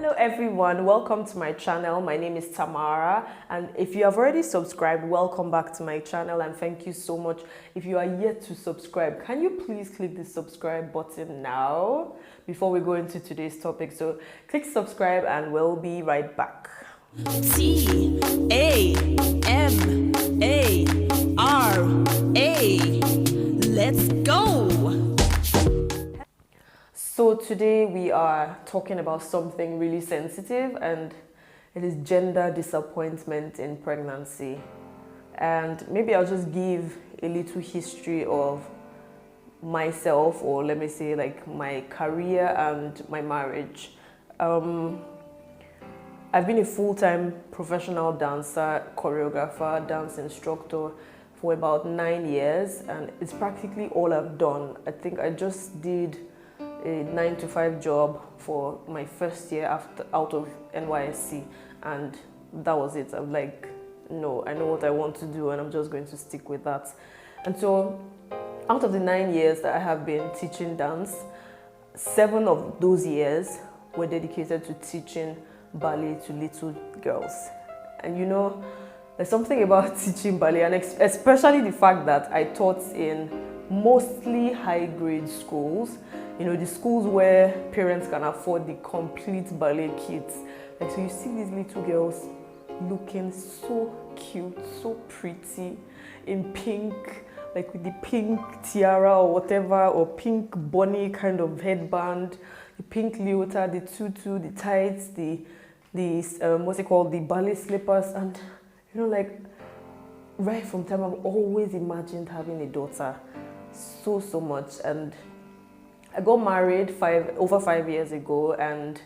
Hello everyone, welcome to my channel. My name is Tamara, and if you have already subscribed, welcome back to my channel and thank you so much. If you are yet to subscribe, can you please click the subscribe button now before we go into today's topic? So click subscribe and we'll be right back. Tamara, let's go. So today we are talking about something really sensitive, and it is gender disappointment in pregnancy. And maybe I'll just give a little history of myself, or let me say like my career and my marriage. I've been a full-time professional dancer, choreographer, dance instructor for about 9 years, and it's practically all I've done. I think I just did a 9-to-5 job for my first year out of NYSC, and that was it. I'm like, no, I know what I want to do and I'm just going to stick with that. And so out of the 9 years that I have been teaching dance, 7 of those years were dedicated to teaching ballet to little girls. And you know, there's something about teaching ballet, and especially the fact that I taught in mostly high-grade schools. You know, the schools where parents can afford the complete ballet kits. Like, so you see these little girls looking so cute, so pretty, in pink, like with the pink tiara or whatever, or pink bunny kind of headband, the pink leotard, the tutu, the tights, the what's it called, the ballet slippers. And you know, like right from time I've always imagined having a daughter so much. And I got married over 5 years ago, and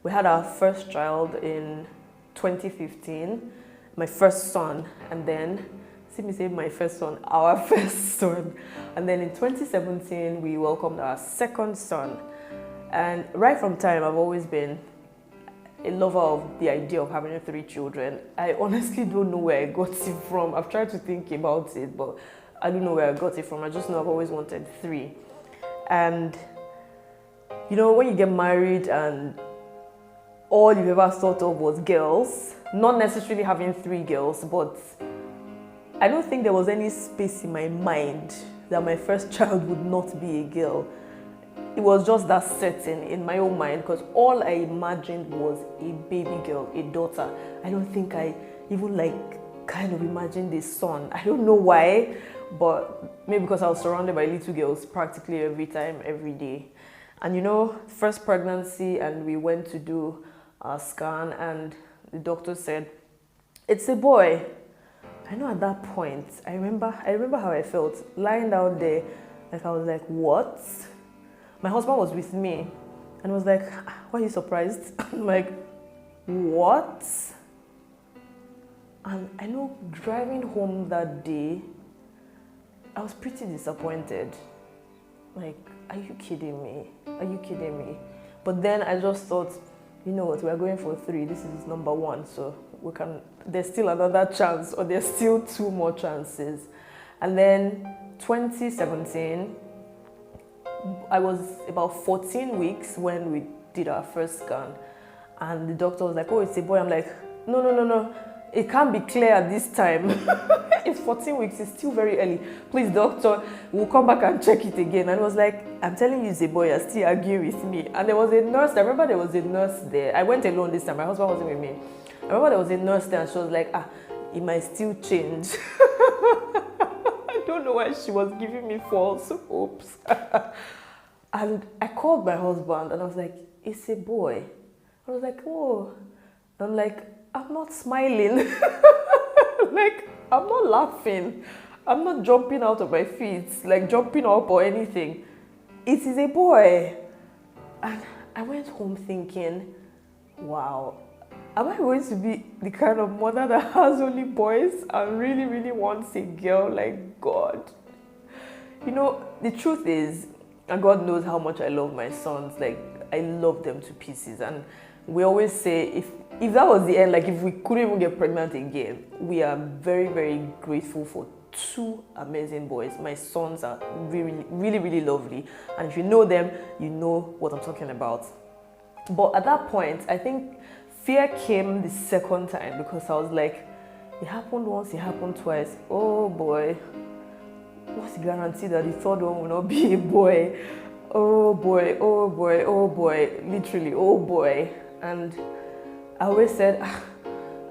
we had our first child in 2015, my first son. And then, see me say my first son, our first son. And then in 2017, we welcomed our second son. And right from time, I've always been a lover of the idea of having 3 children. I honestly don't know where I got it from. I've tried to think about it, but I don't know where I got it from. I just know I've always wanted 3. And you know, when you get married and all you've ever thought of was girls, not necessarily having 3 girls, but I don't think there was any space in my mind that my first child would not be a girl. It was just that setting in my own mind, because all I imagined was a baby girl, a daughter. I don't think I even kind of imagined a son. I don't know why, but maybe because I was surrounded by little girls practically every time, every day. And you know, first pregnancy, and we went to do a scan, and the doctor said, it's a boy. I know at that point, I remember how I felt lying down there. Like, I was like, what? My husband was with me and was like, why are you surprised? I'm like, what? And I know driving home that day, I was pretty disappointed. Like, are you kidding me? Are you kidding me? But then I just thought, you know what, we're going for 3. This is number 1, so there's still another chance, or there's still 2 more chances. And then 2017, I was about 14 weeks when we did our first scan. And the doctor was like, oh, it's a boy. I'm like, no. It can't be clear at this time. It's 14 weeks, it's still very early. Please, doctor, we'll come back and check it again. And I was like, I'm telling you it's a boy, you're still arguing with me. And there was a nurse, I remember there was a nurse there. I went alone this time, my husband wasn't with me. I remember there was a nurse there, and she was like, it might still change. I don't know why she was giving me false hopes. And I called my husband and I was like, it's a boy. I was like, oh. I'm like, I'm not smiling. Like, I'm not laughing. I'm not jumping out of my feet, like jumping up or anything. It is a boy. And I went home thinking, wow, am I going to be the kind of mother that has only boys and really wants a girl? Like, God. You know, the truth is, and God knows how much I love my sons. Like, I love them to pieces. And we always say, if that was the end, like if we couldn't even get pregnant again, we are very grateful for 2 amazing boys. My sons are really lovely. And if you know them, you know what I'm talking about. But at that point, I think fear came the second time because I was like, it happened once, it happened twice. Oh boy, what's the guarantee that the third one will not be a boy? Oh boy, oh boy, oh boy, literally, oh boy. And I always said,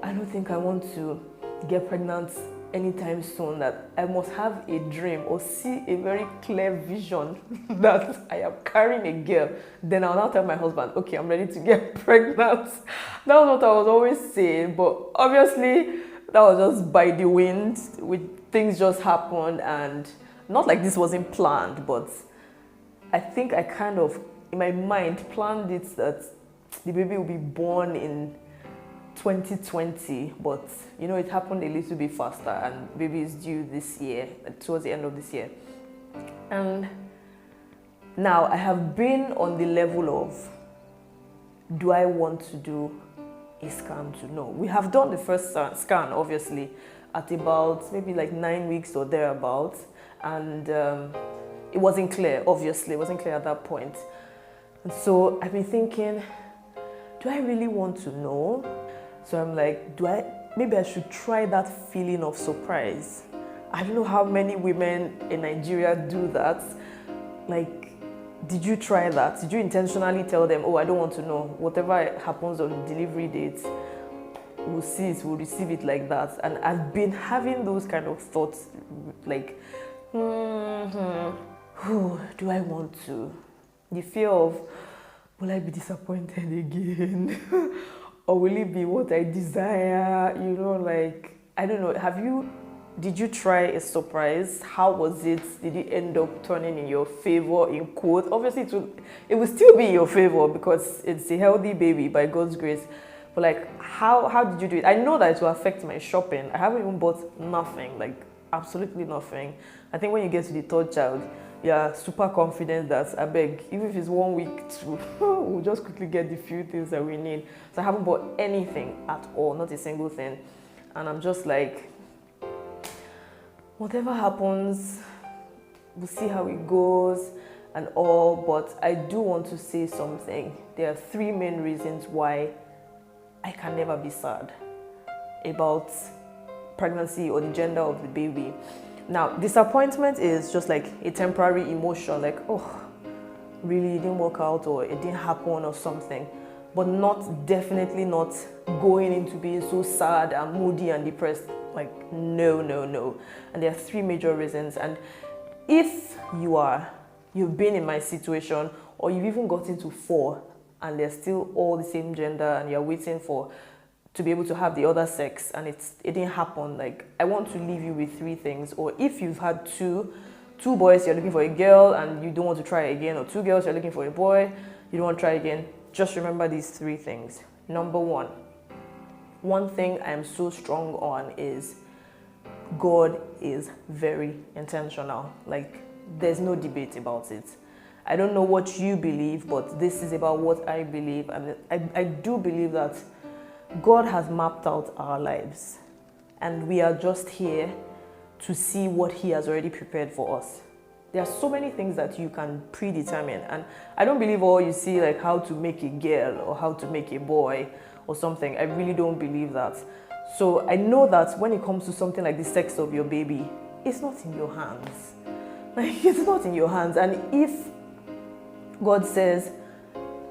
I don't think I want to get pregnant anytime soon, that I must have a dream or see a very clear vision that I am carrying a girl. Then I'll now tell my husband, okay, I'm ready to get pregnant. That was what I was always saying, but obviously that was just by the wind. Things just happened, and not like this wasn't planned, but I think I kind of, in my mind, planned it that the baby will be born in 2020, but it happened a little bit faster, and baby is due this year, towards the end of this year. And now I have been on the level of, do I want to do a scan to know? We have done the first scan, obviously, at about maybe like 9 weeks or thereabouts, and it wasn't clear, obviously, it wasn't clear at that point. And so I've been thinking, do I really want to know? So I'm like, maybe I should try that feeling of surprise. I don't know how many women in Nigeria do that. Like, did you try that? Did you intentionally tell them, oh, I don't want to know, whatever happens on the delivery date, we'll see it, we'll receive it like that? And I've been having those kind of thoughts, like, do I want to? The fear of, will I be disappointed again? Or will it be what I desire? Like, I don't know. Did you try a surprise? How was it? Did it end up turning in your favor, in quote? Obviously, it will still be in your favor because it's a healthy baby by God's grace. But like, how did you do it? I know that it will affect my shopping. I haven't even bought nothing, like absolutely nothing. I think when you get to the third child, you're super confident that, I beg, even if it's 1 week, we'll just quickly get the few things that we need. So I haven't bought anything at all, not a single thing. And I'm just like, whatever happens, we'll see how it goes and all. But I do want to say something. There are 3 main reasons why I can never be sad about pregnancy or the gender of the baby. Now, disappointment is just like a temporary emotion, like, oh, really, it didn't work out, or it didn't happen, or something. But definitely not going into being so sad and moody and depressed. Like, no. And there are 3 major reasons. And if you've been in my situation, or you've even gotten to 4, and they're still all the same gender, and you're waiting to be able to have the other sex, and it didn't happen, like, I want to leave you with 3 things. Or if you've had two boys, you're looking for a girl and you don't want to try again, or 2 girls, you're looking for a boy, you don't want to try again, just remember these 3 things. Number 1, one thing I'm so strong on is God is very intentional. Like, there's no debate about it. I don't know what you believe, but this is about what I believe. And I do believe that God has mapped out our lives, and we are just here to see what He has already prepared for us. There are so many things that you can predetermine, and I don't believe all you see, like how to make a girl or how to make a boy or something. I really don't believe that. So I know that when it comes to something like the sex of your baby, it's not in your hands. Like, it's not in your hands. And if God says,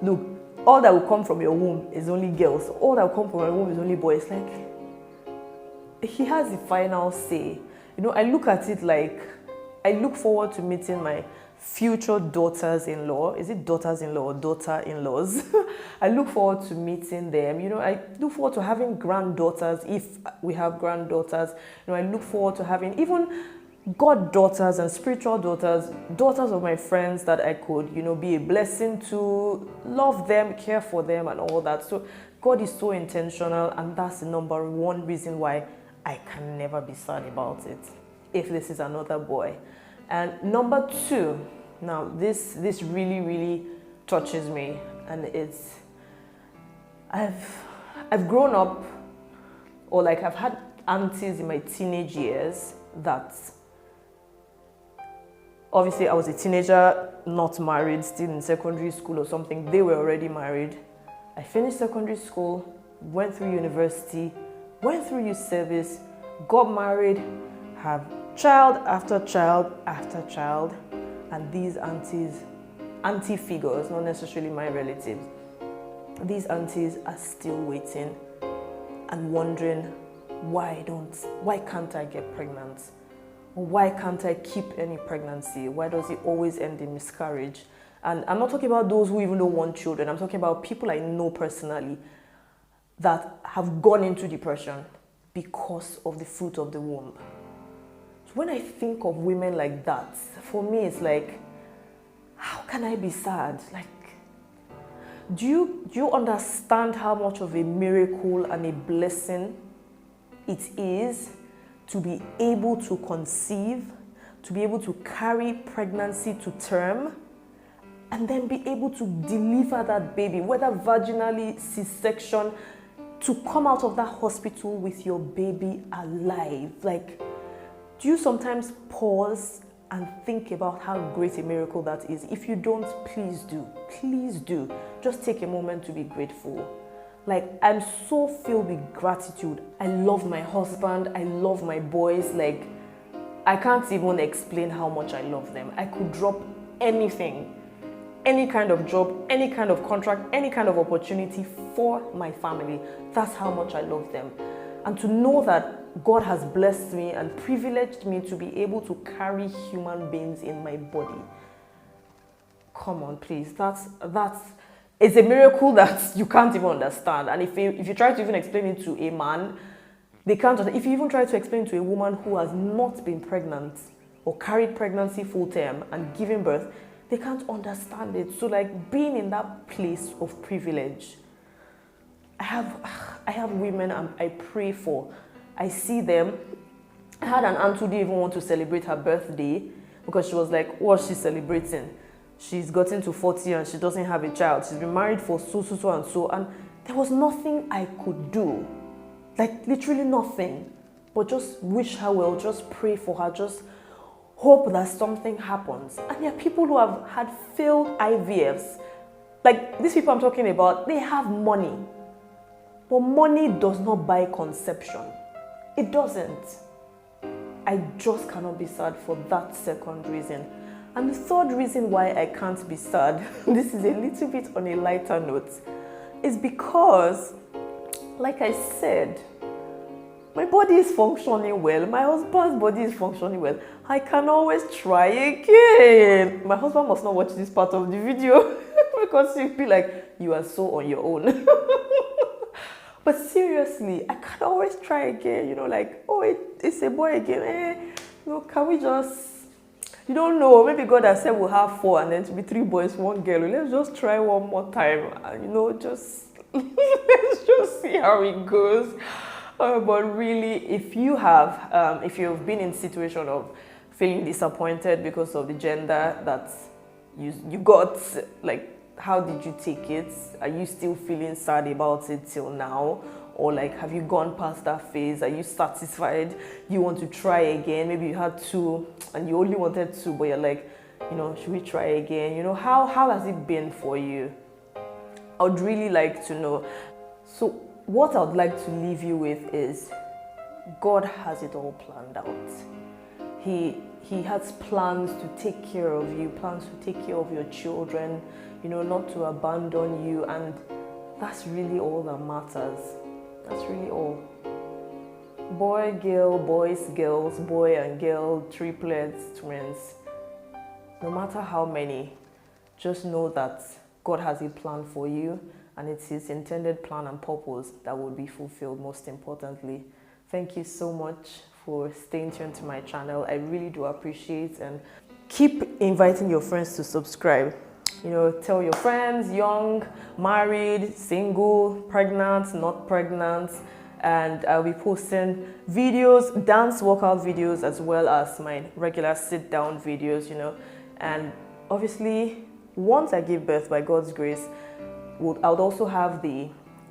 look, all that will come from your womb is only girls, all that will come from your womb is only boys, like, He has the final say. I look at it like, I look forward to meeting my future daughters-in-law. Is it daughters-in-law or daughter-in-laws? I look forward to meeting them. I look forward to having granddaughters if we have granddaughters. I look forward to having even goddaughters and spiritual daughters of my friends that I could, be a blessing to, love them, care for them and all that. So God is so intentional, and that's the number 1 reason why I can never be sad about it if this is another boy. And number 2, now this really, really touches me, and it's, I've grown up, or like I've had aunties in my teenage years that, obviously I was a teenager, not married, still in secondary school or something. They were already married, I finished secondary school, went through university, went through youth service, got married, have child after child after child, and these auntie figures, not necessarily my relatives, these aunties are still waiting and wondering, why can't I get pregnant? Why can't I keep any pregnancy? Why does it always end in miscarriage? And I'm not talking about those who even don't want children. I'm talking about people I know personally that have gone into depression because of the fruit of the womb. So when I think of women like that, for me it's like, how can I be sad? Like, do you understand how much of a miracle and a blessing it is to be able to conceive, to be able to carry pregnancy to term, and then be able to deliver that baby, whether vaginally, C-section, to come out of that hospital with your baby alive? Like, do you sometimes pause and think about how great a miracle that is? If you don't, please do. Please do. Just take a moment to be grateful. Like, I'm so filled with gratitude. I love my husband. I love my boys. Like, I can't even explain how much I love them. I could drop anything, any kind of job, any kind of contract, any kind of opportunity for my family. That's how much I love them. And to know that God has blessed me and privileged me to be able to carry human beings in my body. Come on, please. It's a miracle that you can't even understand. And if you try to even explain it to a man, they can't. If you even try to explain it to a woman who has not been pregnant or carried pregnancy full term and given birth, they can't understand it. So like, being in that place of privilege, I have women I pray for. I see them. I had an aunt who didn't even want to celebrate her birthday because she was like, what's she celebrating? She's gotten to 40 and she doesn't have a child. She's been married for so and so. And there was nothing I could do. Like, literally nothing. But just wish her well, just pray for her, just hope that something happens. And there are people who have had failed IVFs. Like, these people I'm talking about, they have money. But money does not buy conception. It doesn't. I just cannot be sad for that second reason. And the third reason why I can't be sad, this is a little bit on a lighter note, is because, like I said, my body is functioning well. My husband's body is functioning well. I can always try again. My husband must not watch this part of the video because he'll be like, you are so on your own. But seriously, I can always try again. You know, like, oh, it's a boy again. Can we just... You don't know, maybe God has said we'll have 4 and then to be 3 boys, 1 girl. Let's just try one more time and, just let's just see how it goes. But really, if you've been in a situation of feeling disappointed because of the gender that you got, like, how did you take it? Are you still feeling sad about it till now? Or like, have you gone past that phase? Are you satisfied? You want to try again? Maybe you had 2 and you only wanted 2, but you're like, should we try again? How has it been for you? I would really like to know. So what I would like to leave you with is, God has it all planned out. He has plans to take care of you, plans to take care of your children, not to abandon you. And that's really all that matters. That's really all. Boy, girl, boys, girls, boy and girl, triplets, twins. No matter how many, just know that God has a plan for you, and it's His intended plan and purpose that will be fulfilled, most importantly. Thank you so much for staying tuned to my channel. I really do appreciate, and keep inviting your friends to subscribe. Tell your friends, young, married, single, pregnant, not pregnant, and I'll be posting videos, dance workout videos, as well as my regular sit-down videos, and obviously, once I give birth, by God's grace, I would also have the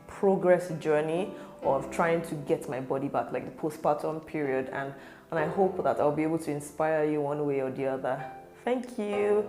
progress journey of trying to get my body back, like the postpartum period, and I hope that I'll be able to inspire you one way or the other. Thank you.